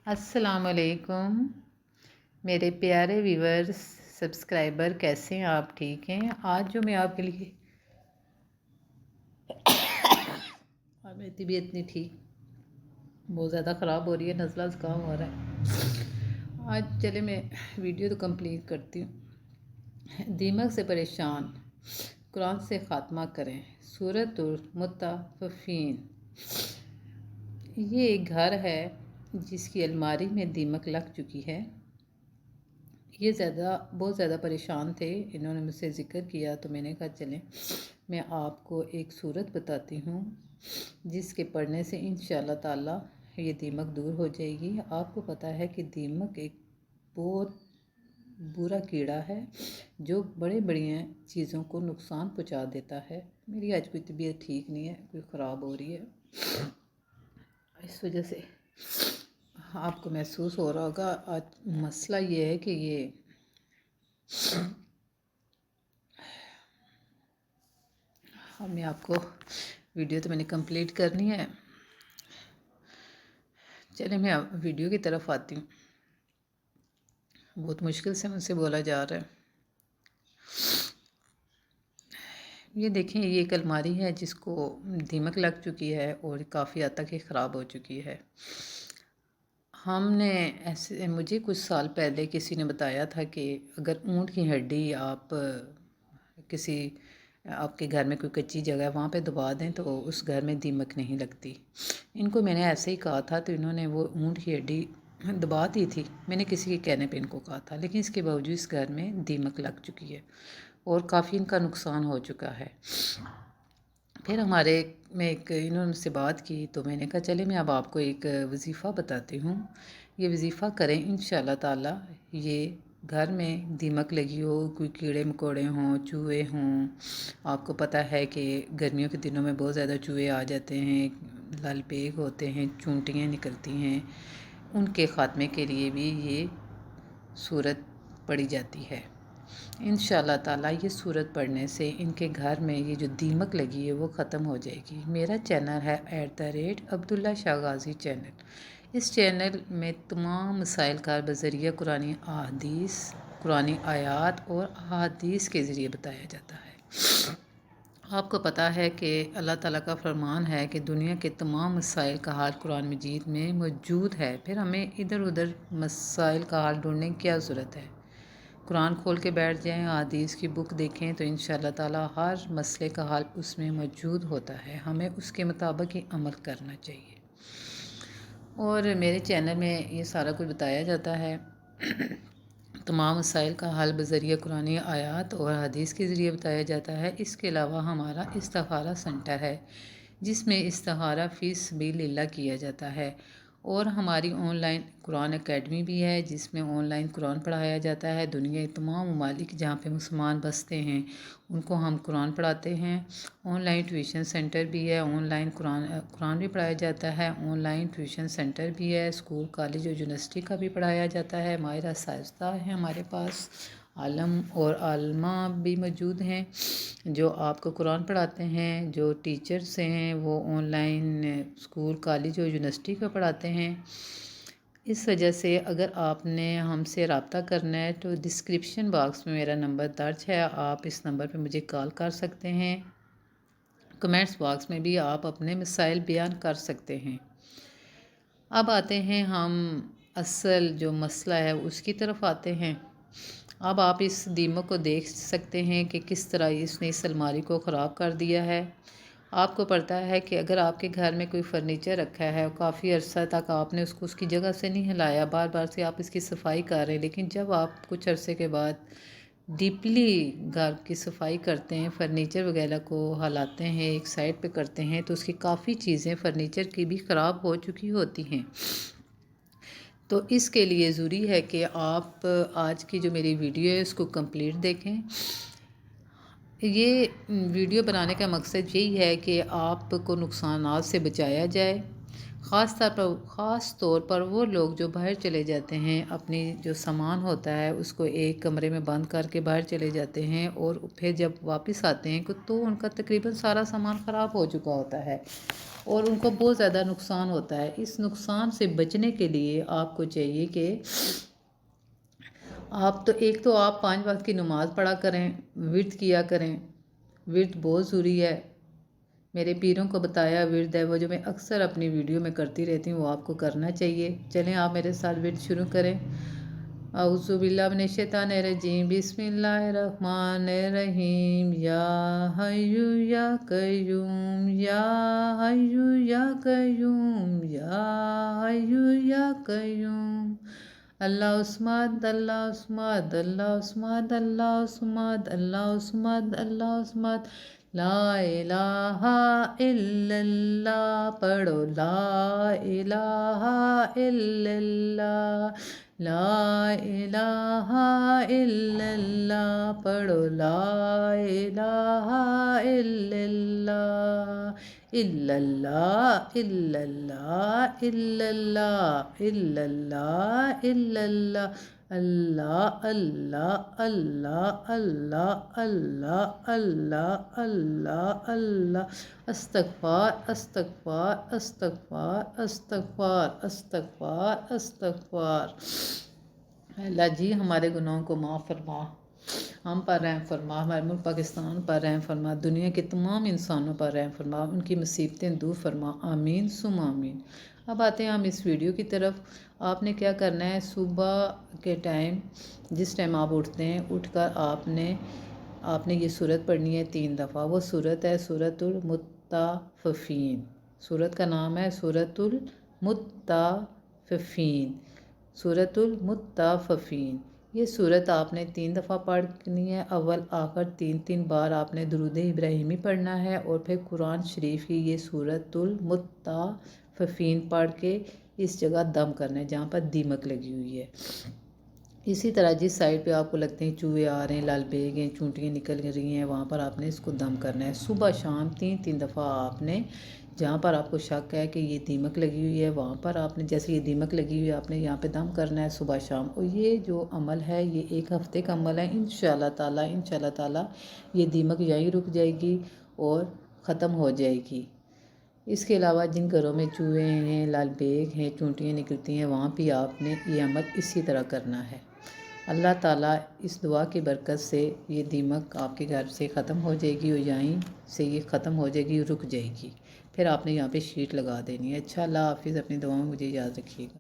अस्सलाम वालेकुम मेरे प्यारे व्यूवर्स सब्सक्राइबर, कैसे हैं आप? ठीक हैं? आज जो मैं आपके लिए और मेरी तबीयत नहीं ठीक, बहुत ज़्यादा ख़राब हो रही है, नज़ला ज़ुकाम हो रहा है। आज चले मैं वीडियो तो कंप्लीट करती हूँ। दीमक से परेशान, कुरान से ख़ात्मा करें। सूरतुल मुत्तफ़िफ़ीन। ये एक घर है जिसकी अलमारी में दीमक लग चुकी है। ये बहुत ज़्यादा परेशान थे। इन्होंने मुझसे ज़िक्र किया तो मैंने कहा चलें मैं आपको एक सूरत बताती हूँ जिसके पढ़ने से इंशाअल्लाह ताला ये दीमक दूर हो जाएगी। आपको पता है कि दीमक एक बहुत बुरा कीड़ा है जो बड़े बड़ी चीज़ों को नुकसान पहुँचा देता है। मेरी आज कोई तबीयत ठीक नहीं है, कोई ख़राब हो रही है, इस वजह से आपको महसूस हो रहा होगा। आज मसला ये है कि मैं आपको वीडियो तो मैंने कंप्लीट करनी है। चले मैं वीडियो की तरफ आती हूँ। बहुत मुश्किल से मुझसे बोला जा रहा है। ये देखें, ये एक अलमारी है जिसको दीमक लग चुकी है और काफ़ी हद तक ये ख़राब हो चुकी है। मुझे कुछ साल पहले किसी ने बताया था कि अगर ऊँट की हड्डी आप किसी आपके घर में कोई कच्ची जगह है वहाँ पे दबा दें तो उस घर में दीमक नहीं लगती। इनको मैंने ऐसे ही कहा था तो इन्होंने वो ऊँट की हड्डी दबा दी थी। मैंने किसी के कहने पे इनको कहा था, लेकिन इसके बावजूद इस घर में दीमक लग चुकी है और काफ़ी इनका नुकसान हो चुका है। फिर इन्होंने मुझसे बात की तो मैंने कहा चले मैं अब आपको एक वजीफ़ा बताती हूँ। ये वजीफ़ा करें इंशाअल्लाह ताला ये घर में दीमक लगी हो, कोई कीड़े मकोड़े हों, चूहे हों। आपको पता है कि गर्मियों के दिनों में बहुत ज़्यादा चूहे आ जाते हैं, लाल पेग होते हैं, चूंटियाँ निकलती हैं। उनके ख़ात्मे के लिए भी ये सूरत पढ़ी जाती है। इंशाअल्लाह ताला ये सूरत पढ़ने से इनके घर में ये जो दीमक लगी है वो ख़त्म हो जाएगी। मेरा चैनल है @अब्दुल्ला शाह गाज़ी चैनल। इस चैनल में तमाम मसाइल का बज़रिया कुरानी अहादीस, कुरानी आयात और अहादीस के ज़रिए बताया जाता है। आपको पता है कि अल्लाह ताला का फरमान है कि दुनिया के तमाम मसाइल का हाल कुरान मजीद में मौजूद है। फिर हमें इधर उधर मसाइल का हाल ढूंढने की क्या ज़रूरत है? कुरान खोल के बैठ जाएं, हदीस की बुक देखें तो इंशाअल्लाह ताला हर मसले का हल उसमें मौजूद होता है। हमें उसके मुताबिक ही अमल करना चाहिए। और मेरे चैनल में ये सारा कुछ बताया जाता है। तमाम मसाइल का हल बज़रिया कुरानी आयात और हदीस के ज़रिए बताया जाता है। इसके अलावा हमारा इस्तिखारा सेंटर है जिसमें इस्तिखारा फ़ीस सबीलिल्लाह किया जाता है। और हमारी ऑनलाइन कुरान एकेडमी भी है जिसमें ऑनलाइन कुरान पढ़ाया जाता है। दुनिया के तमाम ममालिक जहाँ पे मुसलमान बसते हैं उनको हम कुरान पढ़ाते हैं। ऑनलाइन ट्यूशन सेंटर भी है, ऑनलाइन कुरान भी पढ़ाया जाता है, ऑनलाइन ट्यूशन सेंटर भी है। स्कूल, कॉलेज और यूनिवर्सिटी का भी पढ़ाया जाता है। माहिर साहिस्ता है हमारे पास, आलम और आलमा भी मौजूद हैं जो आपको कुरान पढ़ाते हैं। जो टीचर्स हैं वो ऑनलाइन स्कूल, कॉलेज और यूनिवर्सिटी का पढ़ाते हैं। इस वजह से अगर आपने हमसे रब्ता करना है तो डिस्क्रिप्शन बॉक्स में मेरा नंबर दर्ज है, आप इस नंबर पे मुझे कॉल कर सकते हैं। कमेंट्स बॉक्स में भी आप अपने मसाइल बयान कर सकते हैं। अब आते हैं हम असल जो मसला है उसकी तरफ आते हैं। अब आप इस दीमक को देख सकते हैं कि किस तरह इसने इस अलमारी को ख़राब कर दिया है। आपको पता है कि अगर आपके घर में कोई फर्नीचर रखा है और काफ़ी अर्सा तक आपने उसको उसकी जगह से नहीं हिलाया, बार बार से आप इसकी सफाई कर रहे हैं, लेकिन जब आप कुछ अरसे के बाद डीपली घर की सफाई करते हैं, फर्नीचर वगैरह को हलाते हैं, एक साइड पे करते हैं, तो उसकी काफ़ी चीज़ें फर्नीचर की भी ख़राब हो चुकी होती हैं। तो इसके लिए ज़रूरी है कि आप आज की जो मेरी वीडियो है उसको कंप्लीट देखें। ये वीडियो बनाने का मकसद यही है कि आपको नुकसानात से बचाया जाए। ख़ास तौर पर वो लोग जो बाहर चले जाते हैं, अपनी जो सामान होता है उसको एक कमरे में बंद करके बाहर चले जाते हैं और फिर जब वापस आते हैं तो उनका तकरीबन सारा सामान ख़राब हो चुका होता है। اور ان کو بہت زیادہ نقصان ہوتا ہے۔ اس نقصان سے بچنے کے لیے آپ کو چاہیے کہ ایک تو آپ 5 وقت کی نماز پڑھا کریں، ورد کیا کریں۔ ورد بہت ضروری ہے، میرے پیروں کو بتایا ورد ہے وہ، جو میں اکثر اپنی ویڈیو میں کرتی رہتی ہوں، وہ آپ کو کرنا چاہیے۔ چلیں آپ میرے ساتھ ورد شروع کریں۔ اعوذ باللہ من الشیطان الرجیم، بسم اللہ الرحمن الرحیم، یا حی یا قیوم، یا حی یا قیوم، یا حی یا قیوم، اللہ الصمد، اللہ الصمد، اللہ الصمد، اللہ الصمد، اللہ الصمد، اللہ الصمد، لا الہ الا اللہ، پڑھو لا الہ الا اللہ، لا الہ الا اللہ، پڑھو لا الہ الا اللہ، الا اللہ، الا اللہ، الا اللہ، الا اللہ، الا اللہ، اللہ اللہ اللہ اللہ اللہ اللہ اللہ اللہ، استغفار استغفار استغفار استغفار استغفار استغفار۔ اللہ جی ہمارے گناہوں کو معاف فرما، ہم پر رحم فرما، ہمارے ملک پاکستان پر رحم فرما، دنیا کے تمام انسانوں پر رحم فرما، ان کی مصیبتیں دور فرما، آمین ثم آمین۔ اب آتے ہیں ہم اس ویڈیو کی طرف۔ آپ نے کیا کرنا ہے، صبح کے ٹائم جس ٹائم آپ اٹھتے ہیں، اٹھ کر آپ نے یہ سورت پڑھنی ہے 3 دفعہ۔ وہ سورت ہے سورۃ المطففین، سورت کا نام ہے سورۃ المطففین، سورۃ المطففین۔ یہ سورت آپ نے 3 دفعہ پڑھنی ہے، اول آخر 3 بار آپ نے درود ابراہیمی پڑھنا ہے، اور پھر قرآن شریف کی یہ سورۃ المطففین پڑھ کے اس جگہ دم کرنا ہے جہاں پر دیمک لگی ہوئی ہے۔ اسی طرح جس سائڈ پہ آپ کو لگتے ہیں چوہے آ رہے ہیں، لال بیگ ہیں، چونٹیاں نکل رہی ہیں، وہاں پر آپ نے اس کو دم کرنا ہے صبح شام 3 دفعہ۔ آپ نے جہاں پر آپ کو شک ہے کہ یہ دیمک لگی ہوئی ہے، وہاں پر آپ نے جیسے یہ دیمک لگی ہوئی ہے آپ نے یہاں پہ دم کرنا ہے صبح شام۔ اور یہ جو عمل ہے یہ 1 ہفتے کا عمل ہے، انشاءاللہ تعالیٰ یہ دیمک یہیں رک جائے گی اور ختم ہو جائے گی۔ اس کے علاوہ جن گھروں میں چوہے ہیں، لال بیگ ہیں، چونٹیاں نکلتی ہیں، وہاں بھی آپ نے یہ عمل اسی طرح کرنا ہے۔ اللہ تعالیٰ اس دعا کی برکت سے یہ دیمک آپ کے گھر سے ختم ہو جائے گی، اور یہیں سے یہ ختم ہو جائے گی، رک جائے گی۔ پھر آپ نے یہاں پہ شیٹ لگا دینی ہے۔ اچھا، اللہ حافظ، اپنی دعاؤں میں مجھے یاد رکھیے گا۔